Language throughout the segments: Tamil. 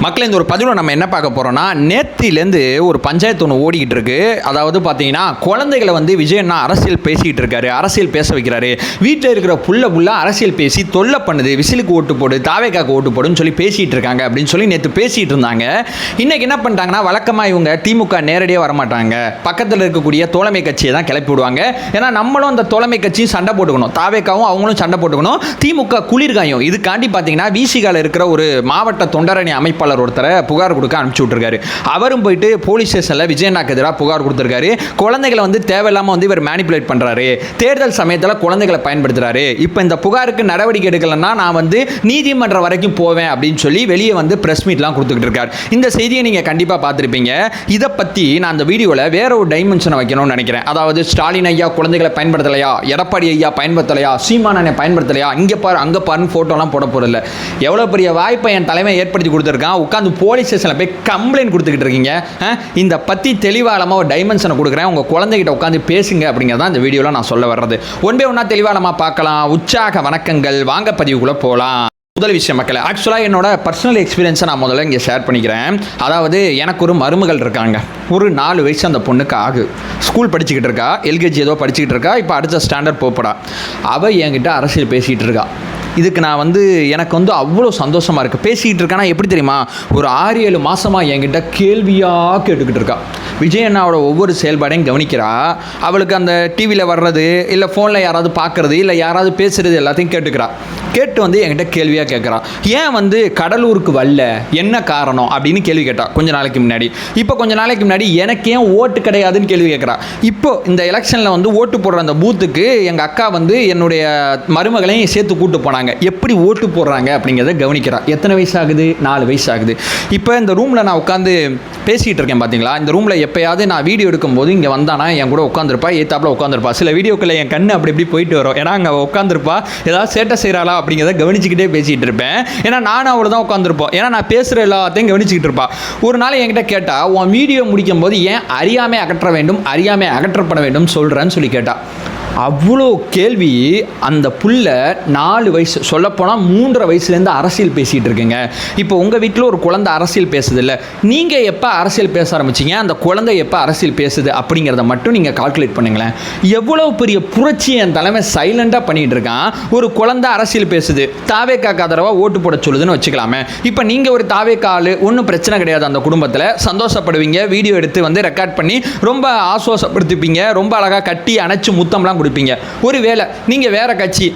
மக்களே, இந்த ஒரு பதிவில் நம்ம என்ன பார்க்க போகிறோம்னா, நேத்திலேருந்து ஒரு பஞ்சாயத்து ஒன்று ஓடிக்கிட்டு இருக்கு. அதாவது பார்த்தீங்கன்னா, குழந்தைகளை வந்து விஜய் அண்ணா அரசியல் பேசிக்கிட்டு இருக்காரு, அரசியல் பேச வைக்கிறாரு. வீட்டில் இருக்கிற புள்ள அரசியல் பேசி தொல்லை பண்ணுது, விசிலுக்கு ஓட்டு போடு, தாவேக்காக்கு ஓட்டு போடுன்னு சொல்லி பேசிகிட்டு இருக்காங்க அப்படின்னு சொல்லி நேற்று பேசிகிட்டு இருந்தாங்க. இன்றைக்கி என்ன பண்ணிட்டாங்கன்னா, வழக்கமாக இவங்க திமுக நேரடியாக வரமாட்டாங்க, பக்கத்தில் இருக்கக்கூடிய தோழமை கட்சியை தான் கிளப்பி விடுவாங்க. ஏன்னா நம்மளும் அந்த தோழமை கட்சியும் சண்டை போட்டுக்கணும், தாவேக்காவும் அவங்களும் சண்டை போட்டுக்கணும். திமுக குளிர்காயம் இதுக்காண்டி பார்த்தீங்கன்னா, விசிகாவில் இருக்கிற ஒரு மாவட்ட தொண்டரணி அமைப்பாளர் ஒருத்தரை புகார் கொடுக்க அனுப்பிச்சு விட்டுருக்காரு. அவரும் போயிட்டு போலீஸ் ஸ்டேஷனில் விஜய் அண்ணாக்கு எதிராக புகார் கொடுத்துருக்காரு. குழந்தைகளை வந்து தேவையில்லாமல் வந்து இவர் மேனிப்புலேட் பண்ணுறாரு, தேர்தல் சமயத்தில் குழந்தைகளை பயன்படுத்துறாரு. இப்போ இந்த புகாருக்கு நடவடிக்கை எடுக்கலன்னா நான் வந்து நீதிமன்றம் வரைக்கும் போவேன் அப்படின்னு சொல்லி வெளியே வந்து பிரஸ் மீட்லாம் கொடுத்துக்கிட்டு இருக்காரு. இந்த செய்தியை நீங்கள் கண்டிப்பாக பார்த்துருப்பீங்க. இதை பற்றி நான் அந்த வீடியோவில் வேற ஒரு டைமென்ஷனை வைக்கணும்னு நினைக்கிறேன். அதாவது ஸ்டாலின் ஐயா குழந்தைகளை பயன்படுத்தலையா, எடப்பாடி ஐயா பயன்படுத்தலையா, சீமானனை பயன்படுத்தலையா, இங்கே பாரு அங்கே பாருன்னு ஃபோட்டோலாம் போட போகிறதில்ல. எவ்வளோ பெரிய வாய்ப்பை என் தலைமை ஏற்படுத்தி கொடுத்துருக்கான். உட்காந்து போலீஸ் ஸ்டேஷனில் போய் கம்ப்ளைண்ட் கொடுத்துக்கிட்டு இருக்கீங்க. இந்த பற்றி தெளிவாளமாக ஒரு டைமென்ஷனை கொடுக்குறேன். உங்கள் குழந்தைகிட்ட உட்காந்து பேசுங்க அப்படிங்கிறத இந்த வீடியோவில் நான் சொல்ல வர்றது. ஒன்பே ஒன்றா தெளிவாளமாக பார்க்கலாம். உற்சாக வணக்கங்கள், வாங்க பதிவுக்குள்ளே போகலாம். முதல் விஷயம் மக்களே, ஆக்சுவலாக என்னோட பர்சனல் எக்ஸ்பீரியன்ஸை நான் முதல்ல இங்கே ஷேர் பண்ணிக்கிறேன். அதாவது எனக்கு ஒரு மருமகள் இருக்காங்க. ஒரு 4 வயசு அந்த பொண்ணுக்கு ஆகு. ஸ்கூல் படிச்சுக்கிட்டு இருக்கா, எல்கேஜி ஏதோ படிச்சுக்கிட்டு இருக்கா. இப்போ அடுத்த ஸ்டாண்டர்ட் போப்படா. அவள் என்கிட்ட அரசியல் பேசிகிட்டு இருக்கா. இதுக்கு நான் வந்து எனக்கு வந்து அவ்வளோ சந்தோஷமாக இருக்குது. பேசிக்கிட்டு இருக்கானா எப்படி தெரியுமா, ஒரு 6-7 மாதமாக என்கிட்ட கேள்வியாக கேட்டுக்கிட்டு இருக்கா. விஜய் அண்ணாவோட ஒவ்வொரு செயல்பாடையும் கவனிக்கிறா. அவளுக்கு அந்த டிவியில் வர்றது, இல்லை ஃபோனில் யாராவது பார்க்குறது, இல்லை யாராவது பேசுகிறது எல்லாத்தையும் கேட்டுக்கிறா. கேட்டு வந்து என்கிட்ட கேள்வியாக கேட்குறா. ஏன் வந்து கடலூருக்கு வரல, என்ன காரணம் அப்படின்னு கேள்வி கேட்டா கொஞ்ச நாளைக்கு முன்னாடி. இப்போ கொஞ்ச நாளைக்கு முன்னாடி எனக்கு ஏன் ஓட்டு கிடையாதுன்னு கேள்வி கேட்குறா. இப்போ இந்த எலெக்ஷனில் வந்து ஓட்டு போடுற அந்த பூத்துக்கு எங்கள் அக்கா வந்து என்னுடைய மருமகளையும் சேர்த்து கூட்டு போனாங்க. எப்படி ஓட்டு போடுறாங்க அப்படிங்கிறத கவனிக்கிறா. எத்தனை வயசு ஆகுது? 4 வயசு ஆகுது. இப்போ இந்த ரூமில் நான் உட்காந்து பேசிகிட்டு இருக்கேன் பார்த்தீங்களா. இந்த ரூமில் எப்போயாவது நான் வீடியோ எடுக்கும்போது இங்கே வந்தானா என் கூட உட்காந்துருப்பா, ஏத்தாப்பில் உட்காந்துருப்பா. சில வீடியோக்களில் என் கண்ணு அப்படி இப்படி போயிட்டு வரும். ஏன்னா அங்கே உட்காந்துருப்பா, ஏதாவது சேட்டை செய்கிறாளா அப்படிங்கிறத கவனிச்சுக்கிட்டே பேசிகிட்டு இருப்பேன். ஏன்னா நானும் அவ்வளோ தான் உட்காந்துருப்போம். ஏன்னா நான் பேசுகிற எல்லாத்தையும் கவனிச்சுக்கிட்டு இருப்பா. ஒரு நாள் என்கிட்ட கேட்டால், உன் வீடியோ முடிக்கும் போது ஏன் அறியாமை அகற்ற வேண்டும், அறியாமை அகற்றப்பட வேண்டும் சொல்கிறேன்னு சொல்லி கேட்டா. அவ்வளோ கேள்வி. அந்த புள்ள 4 வயசு, சொல்லப்போனால் 3.5 வயசுலேருந்து அரசியல் பேசிகிட்டு இருக்குங்க. இப்போ உங்கள் வீட்டில் ஒரு குழந்தை அரசியல் பேசுது இல்லை, நீங்கள் எப்போ அரசியல் பேச ஆரம்பிச்சிங்க, அந்த குழந்தை எப்போ அரசியல் பேசுது அப்படிங்கிறத மட்டும் நீங்கள் கால்குலேட் பண்ணுங்களேன். எவ்வளோ பெரிய புரட்சி என் தலைமை சைலண்டாக பண்ணிகிட்டு இருக்கான். ஒரு குழந்தை அரசியல் பேசுது, தாவேக்காக்கு ஆதரவாக ஓட்டு போட சொல்லுதுன்னு வச்சுக்கலாமே. இப்போ நீங்கள் ஒரு தாவேக்கால் ஒன்றும் பிரச்சனை கிடையாது, அந்த குடும்பத்தில் சந்தோஷப்படுவீங்க, வீடியோ எடுத்து வந்து ரெக்கார்ட் பண்ணி ரொம்ப ஆசுவாசப்படுத்திப்பீங்க, ரொம்ப அழகாக கட்டி அணைச்சி முத்தம்லாம் கொடுப்பீங்க. ஒருவேளை நீங்கள் வேற கட்சி,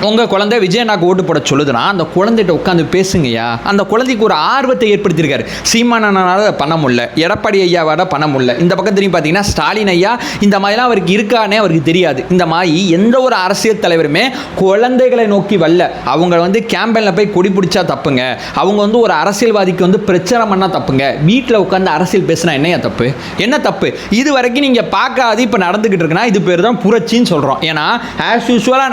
உங்கள் குழந்தை விஜய் அண்ணாக்கு ஓட்டு போட சொல்லுதுன்னா அந்த குழந்தைகிட்ட உட்காந்து பேசுங்கய்யா. அந்த குழந்தைக்கு ஒரு ஆர்வத்தை ஏற்படுத்தியிருக்காரு. சீமானனால பண்ண முடியல, எடப்பாடி ஐயாவோட பண்ண முடியல. இந்த பக்கம் திரும்பி பார்த்தீங்கன்னா ஸ்டாலின் ஐயா இந்த மாதிரிலாம் அவருக்கு இருக்கானே அவருக்கு தெரியாது. இந்த மாதிரி எந்த ஒரு அரசியல் தலைவருமே குழந்தைகளை நோக்கி வரல. அவங்க வந்து கேம்பெயினில் போய் கொடி பிடிச்சா தப்புங்க, அவங்க வந்து ஒரு அரசியல்வாதிக்கு வந்து பிரச்சார பண்ணால் தப்புங்க. வீட்டில் உட்காந்து அரசியல் பேசினா என்னையா தப்பு, என்ன தப்பு? இது வரைக்கும் நீங்கள் பார்க்காது இப்போ நடந்துக்கிட்டு இருக்குன்னா இது பேர் தான் புரட்சின்னு சொல்கிறோம். ஏன்னா ஆஸ் யூஸ்வலாக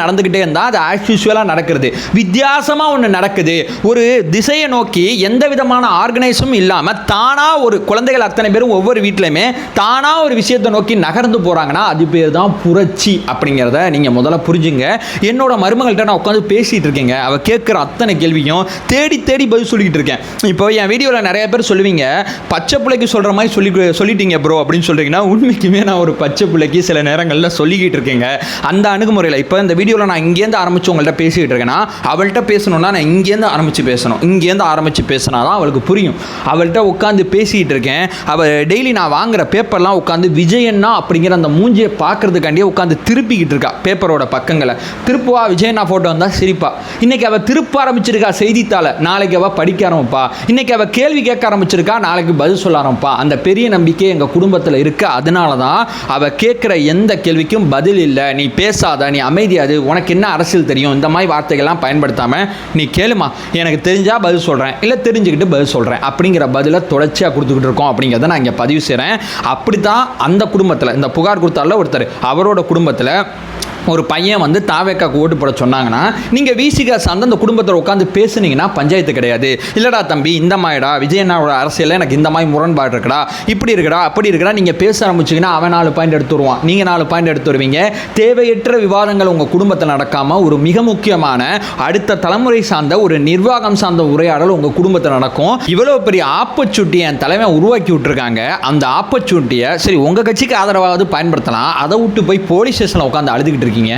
நடந்துக்கிட்டே அது ஆஸ் யூசுவலாக நடக்கிறது. வித்தியாசமாக ஒன்று நடக்குது. ஒரு திசையை நோக்கி எந்த விதமான ஆர்கனைஸும் இல்லாமல் தானாக ஒரு குழந்தைகள் அத்தனை பேரும் ஒவ்வொரு வீட்டிலையுமே தானாக ஒரு விஷயத்தை நோக்கி நகர்ந்து போகிறாங்கன்னா அது பேர் தான் புரட்சி அப்படிங்கிறத நீங்கள் முதல்ல புரிஞ்சுங்க. என்னோட மருமகள்கிட்ட நான் உட்காந்து பேசிகிட்டு இருக்கேங்க. அவள் கேட்குற அத்தனை கேள்வியும் தேடி தேடி பதில் சொல்லிக்கிட்டு இருக்கேன். இப்போ என் வீடியோவில் நிறைய பேர் சொல்லுவீங்க, பச்சை பிள்ளைக்கு சொல்கிற மாதிரி சொல்லிட்டீங்க ப்ரோ அப்படின்னு சொல்கிறீங்கன்னா, உண்மைக்குமே நான் ஒரு பச்சை பிள்ளைக்கு சில நேரங்களில் சொல்லிக்கிட்டு இருக்கேங்க. அந்த அணுகுமுறையில் இப்போ இந்த வீடியோவில் நான் இங்கேருந்து ஆரம்பிச்சு உங்கள்கிட்ட பேசிக்கிட்டு இருக்கேன்னா, அவள்கிட்ட பேசணும்னா நான் இங்கேருந்து ஆரம்பித்து பேசணும். இங்கேருந்து ஆரம்பித்து பேசினா தான் அவளுக்கு புரியும். அவள்கிட்ட உட்காந்து பேசிக்கிட்டு இருக்கேன். அவள் டெய்லி நான் வாங்குகிற பேப்பர்லாம் உட்காந்து விஜயண்ணா அப்படிங்கிற அந்த மூஞ்சியை பார்க்கறதுக்காண்டியே உட்காந்து திருப்பிக்கிட்டு இருக்கா. பேப்பரோட பக்கங்களை திருப்புவா, விஜயண்ணா ஃபோட்டோ வந்தால் சிரிப்பா. இன்றைக்கி அவள் திருப்ப ஆரம்பிச்சிருக்கா செய்தித்தாளை, நாளைக்கு அவள் படிக்க ஆரம்பிப்பா. இன்றைக்கி அவள் கேள்வி கேட்க ஆரம்பிச்சிருக்கா, நாளைக்கு பதில் சொல்ல ஆரம்பிப்பா. அந்த பெரிய நம்பிக்கை எங்கள் குடும்பத்தில் இருக்குது. அதனால தான் அவள் கேட்குற எந்த கேள்விக்கும் பதில் இல்லை, நீ பேசாத, நீ அமைதியாது, உனக்கு என்ன அரசியல் தெரியும், இந்த மாதிரி வார்த்தைகள்லாம் பயன்படுத்தாமல் நீ கேளுமா, எனக்கு தெரிஞ்சால் பதில் சொல்கிறேன், இல்லை தெரிஞ்சுக்கிட்டு பதில் சொல்கிறேன் அப்படிங்கிற பதிலை தொடர்ச்சியாக கொடுத்துக்கிட்டு இருக்கோம் அப்படிங்கிறத நான் இங்கே பதிவு செய்கிறேன். அப்படி தான் அந்த குடும்பத்தில் இந்த புகார் கொடுத்தால ஒருத்தர், அவரோட குடும்பத்தில் ஒரு பையன் வந்து தாவேக்காக்கு ஓட்டு போட சொன்னாங்கன்னா நீங்கள் விசிகா சார்ந்த அந்த குடும்பத்தில் உட்காந்து பேசுனீங்கன்னா பஞ்சாயத்து கிடையாது. இல்லைடா தம்பி, இந்த மாதிரிடா விஜயண்ணாவோட அரசியலில் எனக்கு இந்த மாதிரி முரண்பாடு இருக்குடா, இப்படி இருக்குடா அப்படி இருக்குடா, நீங்கள் பேச ஆரம்பிச்சிங்கன்னா அவன் 4 பாயிண்ட் எடுத்து வருவான், நீங்கள் 4 பாயிண்ட் எடுத்து வருவீங்க. தேவையற்ற விவாதங்கள் உங்கள் குடும்பத்தில் நடக்காமல் ஒரு மிக முக்கியமான அடுத்த தலைமுறை சார்ந்த ஒரு நிர்வாகம் சார்ந்த உரையாடல் உங்கள் குடும்பத்தில் நடக்கும். இவ்வளோ பெரிய ஆப்பர்ச்சுனிட்டி என் தலைவன் உருவாக்கி விட்டுருக்காங்க. அந்த ஆப்பர்ச்சுனிட்டியை சரி உங்கள் கட்சிக்கு ஆதரவாவது பயன்படுத்தலாம், அதை விட்டு போய் போலீஸ் ஸ்டேஷனில் உட்காந்து அழுதுகிட்டு இருக்கீங்க.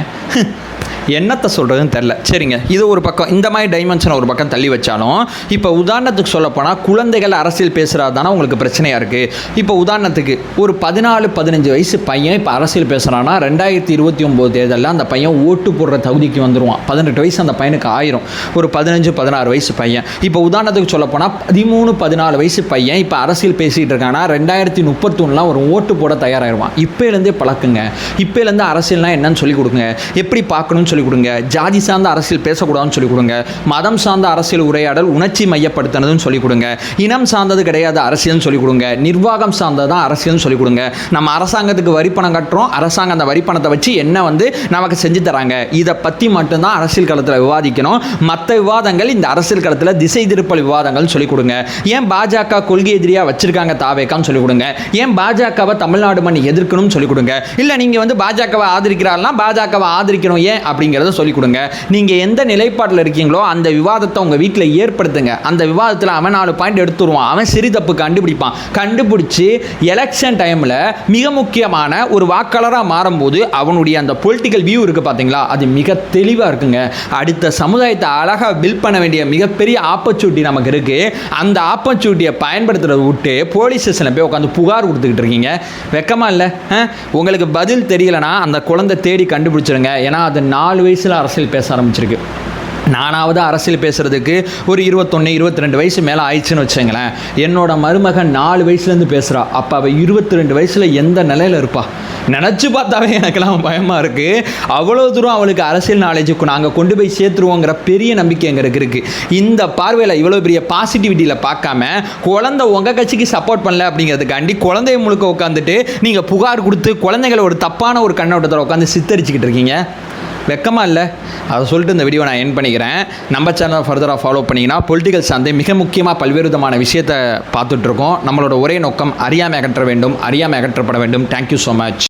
என்னத்தை சொல்கிறதுன்னு தெரில. சரிங்க, இது ஒரு பக்கம், இந்த மாதிரி டைமென்ஷனை ஒரு பக்கம் தள்ளி வச்சாலும், இப்போ உதாரணத்துக்கு சொல்லப்போனால் குழந்தைகள் அரசியல் பேசுகிறது தானே உங்களுக்கு பிரச்சனையாக இருக்குது. இப்போ உதாரணத்துக்கு ஒரு 14-15 வயசு பையன் இப்போ அரசியல் பேசுகிறான்னா 2029 தேர்தலில் அந்த பையன் ஓட்டு போடுற தகுதிக்கு வந்துடுவான். 18 வயசு அந்த பையனுக்கு ஆயிரும். ஒரு 15-16 வயசு பையன் இப்போ உதாரணத்துக்கு சொல்லப்போனால் 13-14 வயசு பையன் இப்போ அரசியல் பேசிகிட்டு இருக்காங்கன்னா 2031 ஒரு ஓட்டு போட தயாராகிடுவான். இப்போலேருந்தே பழக்குங்க. இப்போலேருந்து அரசியல்னால் என்னன்னு சொல்லிக் கொடுங்க, எப்படி பார்க்கணும்னு சொல்லி கொடுங்க. ஜாதி சார்ந்த அரசியல் பேசக்கூடாதுன்னு சொல்லிக் கொடுங்க. மதம் சார்ந்த அரசியல் உரையாடல் உணர்ச்சி மையப்படுத்தினதுன்னு சொல்லிக் கொடுங்க. இனம் சார்ந்தது கிடையாது அரசியல்னு சொல்லிக் கொடுங்க. நிர்வாகம் சார்ந்ததான் அரசியல்னு சொல்லிக் கொடுங்க. நம்ம அரசாங்கத்துக்கு வரிப்பணம் கட்டுறோம், அரசாங்கம் அந்த வரிப்பணத்தை வச்சு என்ன வந்து நமக்கு செஞ்சு தராங்க, இதை பற்றி மட்டும்தான் அரசியல் களத்தில் விவாதிக்கணும். மற்ற விவாதங்கள் இந்த அரசியல் களத்தில் திசை திருப்பல் விவாதங்கள் சொல்லிக் கொடுங்க. ஏன் பாஜக கொள்கை எதிரியாக வச்சிருக்காங்க தாவேக்கான்னு சொல்லிக் கொடுங்க. ஏன் பாஜகவை தமிழ்நாடு மண் எதிர்க்கணும்னு சொல்லிக் கொடுங்க. இல்லை நீங்கள் வந்து பாஜகவை ஆதரிக்கிறாருன்னா பாஜகவை ஆதரிக்கணும் ஏன் அப்படிங்கிறத சொல்லிக் கொடுங்க. நீங்கள் எந்த நிலைப்பாட்டில் இருக்கீங்களோ அந்த விவாதத்தை உங்கள் வீட்டில் ஏற்படுத்துங்க. அந்த விவாதத்தில் அவன் 4 பாயிண்ட் எடுத்துருவான். அவன் சிறு தப்பு கண்டுபிடிப்பான். கண்டுபிடிச்சி எலெக்ஷன் டைமில் மிக முக்கியமான ஒரு வாக்காளராக மாறும்போது அவனுடைய அந்த பொலிட்டிக்கல் வியூ இருக்குது பார்த்தீங்களா, அது மிக தெளிவாக இருக்குங்க. அடுத்த சமுதாயத்தை அழகாக பில்ட் பண்ண வேண்டிய மிகப்பெரிய ஆப்பர்ச்சுனிட்டி நமக்கு இருக்குது. அந்த ஆப்பர்ச்சுனிட்டியை பயன்படுத்துறதை விட்டு போலீஸ் ஸ்டேஷனில் போய் உட்காந்து புகார் கொடுத்துக்கிட்டு இருக்கீங்க. வெக்கமா இல்லை? உங்களுக்கு பதில் தெரியலைன்னா அந்த குழந்தை தேடி கண்டுபிடிச்சிருங்க. ஏன்னா அது 4 வயசில் அரசியல் பேச ஆரம்பிச்சிருக்கு. நானாவது அரசியல் பேசுகிறதுக்கு ஒரு 21-22 வயசு மேலே ஆயிடுச்சுன்னு வச்சுங்களேன். என்னோட மருமகன் 4 வயசுலேருந்து பேசுகிறா. அப்போ அவள் 22 வயசில் எந்த நிலையில் இருப்பா? நினச்சி பார்த்தாவே எனக்கெல்லாம் பயமாக இருக்குது. அவ்வளோ தூரம் அவளுக்கு அரசியல் நாலேஜுக்கு நாங்கள் கொண்டு போய் சேர்த்துருவோங்கிற பெரிய நம்பிக்கை எங்களுக்கு இருக்குது. இந்த பார்வையில் இவ்வளோ பெரிய பாசிட்டிவிட்டியில் பார்க்காம குழந்தை உங்கள் கட்சிக்கு சப்போர்ட் பண்ணல அப்படிங்கிறதுக்காண்டி குழந்தைய முழுக்க உட்காந்துட்டு நீங்கள் புகார் கொடுத்து குழந்தைகளை ஒரு தப்பான ஒரு கண்ணோட்டத்தில் உட்காந்து சித்தரிச்சுக்கிட்டு இருக்கீங்க. வெக்கமாக இல்லை? அதை சொல்லிட்டு இந்த வீடியோ நான் எண்ட் பண்ணிக்கிறேன். நம்ம சேனலை ஃபர்தராக ஃபாலோ பண்ணிங்கன்னா பொலிட்டிக்கல் சார்ந்து மிக முக்கியமாக பல்வேறு விதமான விஷயத்தை பார்த்துட்ருக்கோம். நம்மளோட ஒரே நோக்கம் அறியாமை அகற்ற வேண்டும், அறியாமை அகற்றப்பட வேண்டும். Thank you so much.